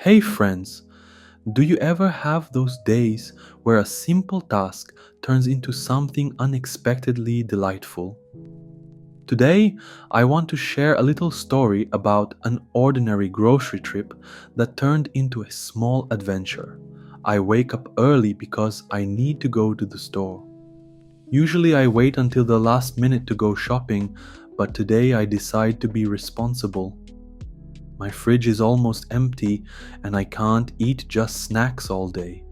Hey friends, do you ever have those days where a simple task turns into something unexpectedly delightful? Today, I want to share a little story about an ordinary grocery trip that turned into a small adventure. I wake up early because I need to go to the store. Usually, I wait until the last minute to go shopping, but today I decide to be responsible. My fridge is almost empty and I can't eat just snacks all day.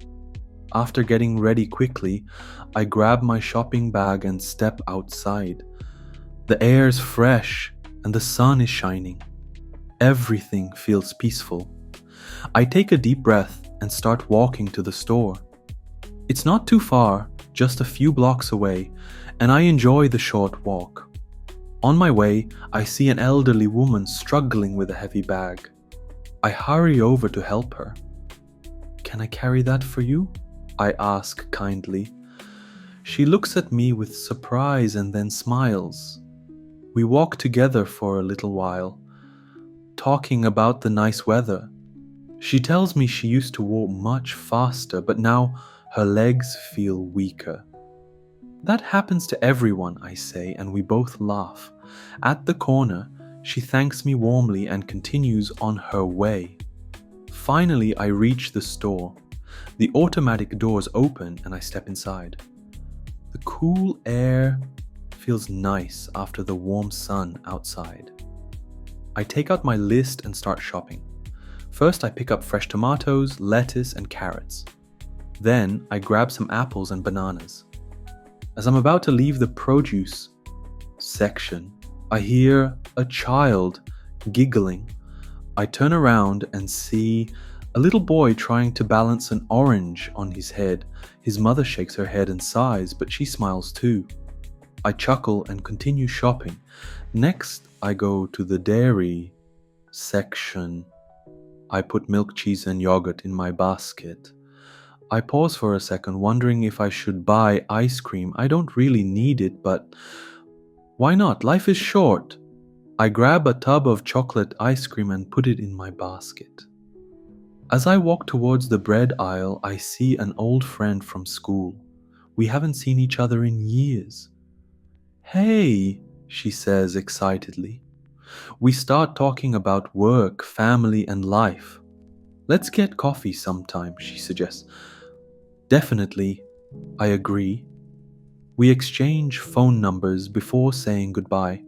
After getting ready quickly, I grab my shopping bag and step outside. The air's fresh and the sun is shining. Everything feels peaceful. I take a deep breath and start walking to the store. It's not too far, just a few blocks away, and I enjoy the short walk. On my way, I see an elderly woman struggling with a heavy bag. I hurry over to help her. "Can I carry that for you?" I ask kindly. She looks at me with surprise and then smiles. We walk together for a little while, talking about the nice weather. She tells me she used to walk much faster, but now her legs feel weaker. "That happens to everyone," I say, and we both laugh. At the corner, she thanks me warmly and continues on her way. Finally, I reach the store. The automatic doors open and I step inside. The cool air feels nice after the warm sun outside. I take out my list and start shopping. First, I pick up fresh tomatoes, lettuce, and carrots. Then, I grab some apples and bananas. As I'm about to leave the produce section, I hear a child giggling. I turn around and see a little boy trying to balance an orange on his head. His mother shakes her head and sighs, but she smiles too. I chuckle and continue shopping. Next, I go to the dairy section. I put milk, cheese, and yogurt in my basket. I pause for a second, wondering if I should buy ice cream. I don't really need it, but why not? Life is short. I grab a tub of chocolate ice cream and put it in my basket. As I walk towards the bread aisle, I see an old friend from school. We haven't seen each other in years. "Hey," she says excitedly. We start talking about work, family, and life. "Let's get coffee sometime," she suggests. "Definitely," I agree. We exchange phone numbers before saying goodbye.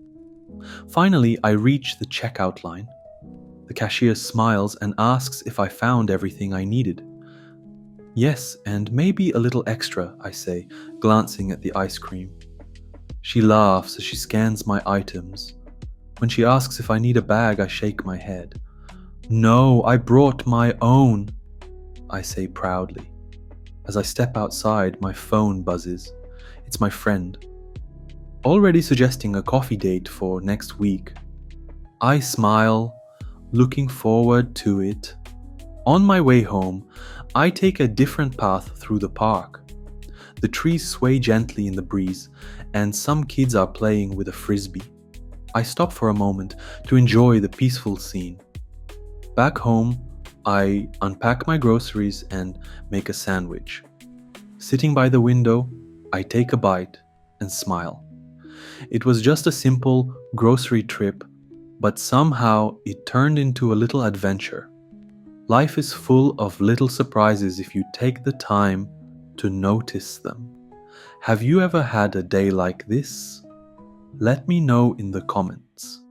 Finally, I reach the checkout line. The cashier smiles and asks if I found everything I needed. "Yes, and maybe a little extra," I say, glancing at the ice cream. She laughs as she scans my items. When she asks if I need a bag, I shake my head. "No, I brought my own," I say proudly. As I step outside, my phone buzzes. It's my friend, already suggesting a coffee date for next week. I smile, looking forward to it. On my way home, I take a different path through the park. The trees sway gently in the breeze, and some kids are playing with a frisbee. I stop for a moment to enjoy the peaceful scene. Back home, I unpack my groceries and make a sandwich. Sitting by the window, I take a bite and smile. It was just a simple grocery trip, but somehow it turned into a little adventure. Life is full of little surprises if you take the time to notice them. Have you ever had a day like this? Let me know in the comments.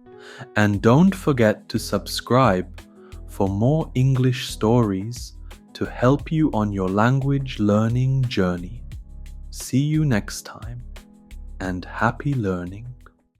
And don't forget to subscribe for more English stories to help you on your language learning journey. See you next time, and happy learning.